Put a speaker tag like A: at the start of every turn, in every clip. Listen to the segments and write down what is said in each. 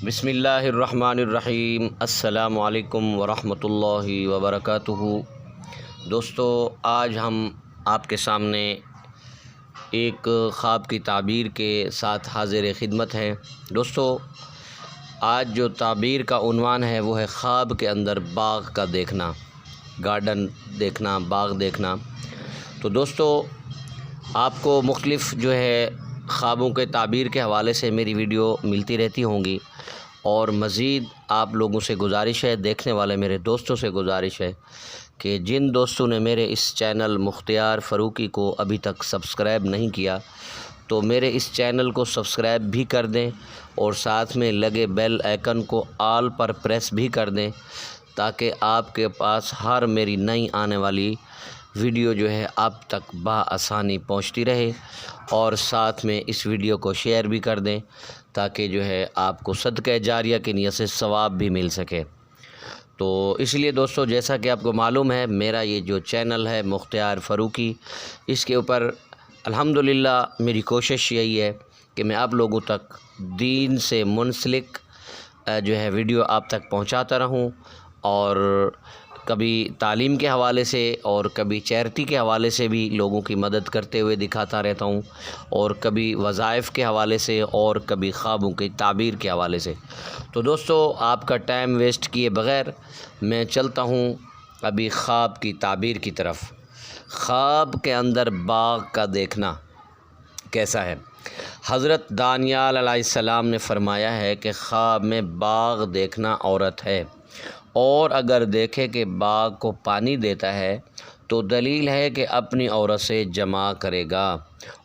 A: بسم اللہ الرحمن الرحیم۔ السلام علیکم ورحمۃ اللہ وبرکاتہ۔ دوستو، آج ہم آپ کے سامنے ایک خواب کی تعبیر کے ساتھ حاضر خدمت ہیں۔ دوستو، آج جو تعبیر کا عنوان ہے وہ ہے خواب کے اندر باغ کا دیکھنا، گارڈن دیکھنا، باغ دیکھنا۔ تو دوستو، آپ کو مختلف جو ہے خوابوں کے تعبیر کے حوالے سے میری ویڈیو ملتی رہتی ہوں گی، اور مزید آپ لوگوں سے گزارش ہے، دیکھنے والے میرے دوستوں سے گزارش ہے کہ جن دوستوں نے میرے اس چینل مختار فاروقی کو ابھی تک سبسکرائب نہیں کیا تو میرے اس چینل کو سبسکرائب بھی کر دیں، اور ساتھ میں لگے بیل آئیکن کو آل پر پریس بھی کر دیں، تاکہ آپ کے پاس ہر میری نئی آنے والی ویڈیو جو ہے آپ تک بآسانی پہنچتی رہے، اور ساتھ میں اس ویڈیو کو شیئر بھی کر دیں تاکہ جو ہے آپ کو صدقہ جاریہ کی نیت سے ثواب بھی مل سکے۔ تو اس لیے دوستو، جیسا کہ آپ کو معلوم ہے، میرا یہ جو چینل ہے مختار فاروقی، اس کے اوپر الحمدللہ میری کوشش یہی ہے کہ میں آپ لوگوں تک دین سے منسلک جو ہے ویڈیو آپ تک پہنچاتا رہوں، اور کبھی تعلیم کے حوالے سے اور کبھی چیریٹی کے حوالے سے بھی لوگوں کی مدد کرتے ہوئے دکھاتا رہتا ہوں، اور کبھی وظائف کے حوالے سے اور کبھی خوابوں کی تعبیر کے حوالے سے۔ تو دوستو، آپ کا ٹائم ویسٹ کیے بغیر میں چلتا ہوں ابھی خواب کی تعبیر کی طرف۔ خواب کے اندر باغ کا دیکھنا کیسا ہے؟ حضرت دانیال علیہ السلام نے فرمایا ہے کہ خواب میں باغ دیکھنا عورت ہے، اور اگر دیکھے کہ باغ کو پانی دیتا ہے تو دلیل ہے کہ اپنی عورت سے جمع کرے گا،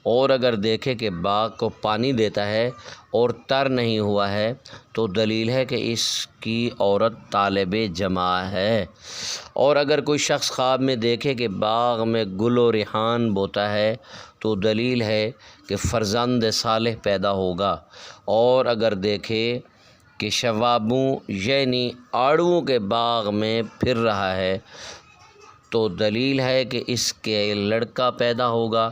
A: اور اگر دیکھے کہ باغ کو پانی دیتا ہے اور تر نہیں ہوا ہے تو دلیل ہے کہ اس کی عورت طالب جمع ہے، اور اگر کوئی شخص خواب میں دیکھے کہ باغ میں گل و ریحان بوتا ہے تو دلیل ہے کہ فرزند صالح پیدا ہوگا، اور اگر دیکھے کہ شوابوں یعنی آڑوؤں کے باغ میں پھر رہا ہے تو دلیل ہے کہ اس کے لڑکا پیدا ہوگا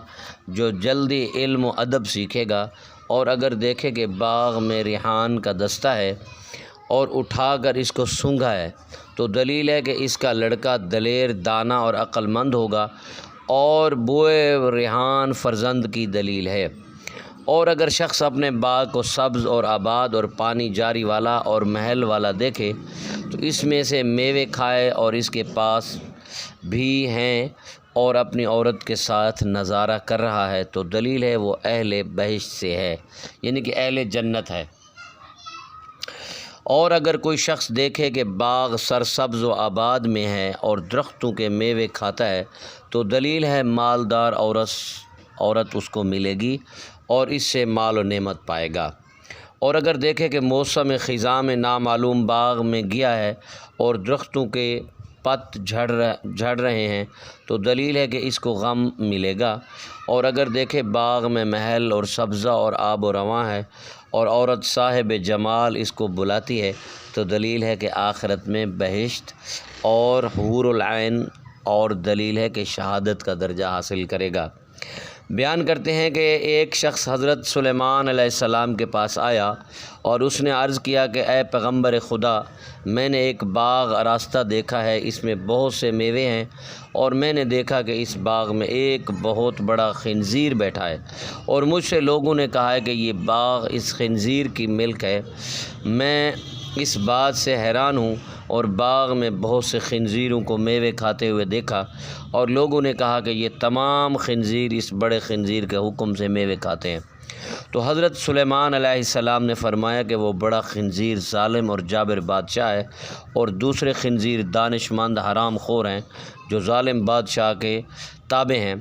A: جو جلدی علم و ادب سیکھے گا، اور اگر دیکھے کہ باغ میں ریحان کا دستہ ہے اور اٹھا کر اس کو سونگھا ہے تو دلیل ہے کہ اس کا لڑکا دلیر، دانا اور عقل مند ہوگا، اور بوئے ریحان فرزند کی دلیل ہے۔ اور اگر شخص اپنے باغ کو سبز اور آباد اور پانی جاری والا اور محل والا دیکھے تو اس میں سے میوے کھائے اور اس کے پاس بھی ہیں اور اپنی عورت کے ساتھ نظارہ کر رہا ہے تو دلیل ہے وہ اہل بہشت سے ہے، یعنی کہ اہل جنت ہے۔ اور اگر کوئی شخص دیکھے کہ باغ سرسبز و آباد میں ہے اور درختوں کے میوے کھاتا ہے تو دلیل ہے مالدار عورت اس کو ملے گی اور اس سے مال و نعمت پائے گا۔ اور اگر دیکھے کہ موسم خزاں میں نامعلوم باغ میں گیا ہے اور درختوں کے پت جھڑ رہے ہیں تو دلیل ہے کہ اس کو غم ملے گا، اور اگر دیکھے باغ میں محل اور سبزہ اور آب و رواں ہے اور عورت صاحب جمال اس کو بلاتی ہے تو دلیل ہے کہ آخرت میں بہشت اور حور العین، اور دلیل ہے کہ شہادت کا درجہ حاصل کرے گا۔ بیان کرتے ہیں کہ ایک شخص حضرت سلیمان علیہ السلام کے پاس آیا اور اس نے عرض کیا کہ اے پیغمبر خدا، میں نے ایک باغ راستہ دیکھا ہے، اس میں بہت سے میوے ہیں، اور میں نے دیکھا کہ اس باغ میں ایک بہت بڑا خنزیر بیٹھا ہے، اور مجھ سے لوگوں نے کہا ہے کہ یہ باغ اس خنزیر کی ملک ہے۔ میں اس بات سے حیران ہوں، اور باغ میں بہت سے خنزیروں کو میوے کھاتے ہوئے دیکھا، اور لوگوں نے کہا کہ یہ تمام خنزیر اس بڑے خنزیر کے حکم سے میوے کھاتے ہیں۔ تو حضرت سلیمان علیہ السلام نے فرمایا کہ وہ بڑا خنزیر ظالم اور جابر بادشاہ ہے، اور دوسرے خنزیر دانش مند حرام خور ہیں جو ظالم بادشاہ کے تابع ہیں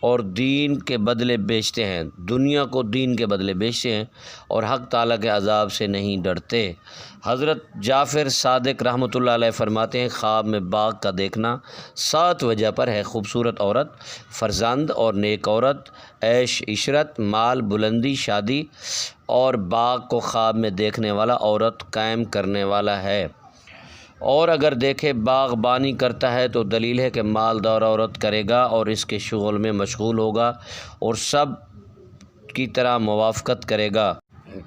A: اور دین کے بدلے بیچتے ہیں، دنیا کو دین کے بدلے بیچتے ہیں، اور حق تعالیٰ کے عذاب سے نہیں ڈرتے۔ حضرت جعفر صادق رحمۃ اللہ علیہ فرماتے ہیں خواب میں باغ کا دیکھنا 7 وجہ پر ہے: خوبصورت عورت، فرزند اور نیک عورت، عیش عشرت، مال، بلندی، شادی، اور باغ کو خواب میں دیکھنے والا عورت قائم کرنے والا ہے۔ اور اگر دیکھے باغبانی کرتا ہے تو دلیل ہے کہ مالدار عورت کرے گا اور اس کے شغل میں مشغول ہوگا اور سب کی طرح موافقت کرے گا۔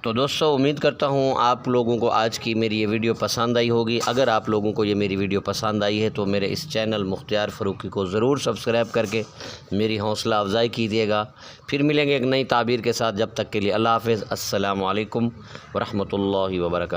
A: تو دوستو امید کرتا ہوں آپ لوگوں کو آج کی میری یہ ویڈیو پسند آئی ہوگی۔ اگر آپ لوگوں کو یہ میری ویڈیو پسند آئی ہے تو میرے اس چینل مختار فاروقی کو ضرور سبسکرائب کر کے میری حوصلہ افزائی کیجیے گا۔ پھر ملیں گے ایک نئی تعبیر کے ساتھ، جب تک کے لیے اللہ حافظ۔ السلام علیکم ورحمۃ اللہ وبرکاتہ۔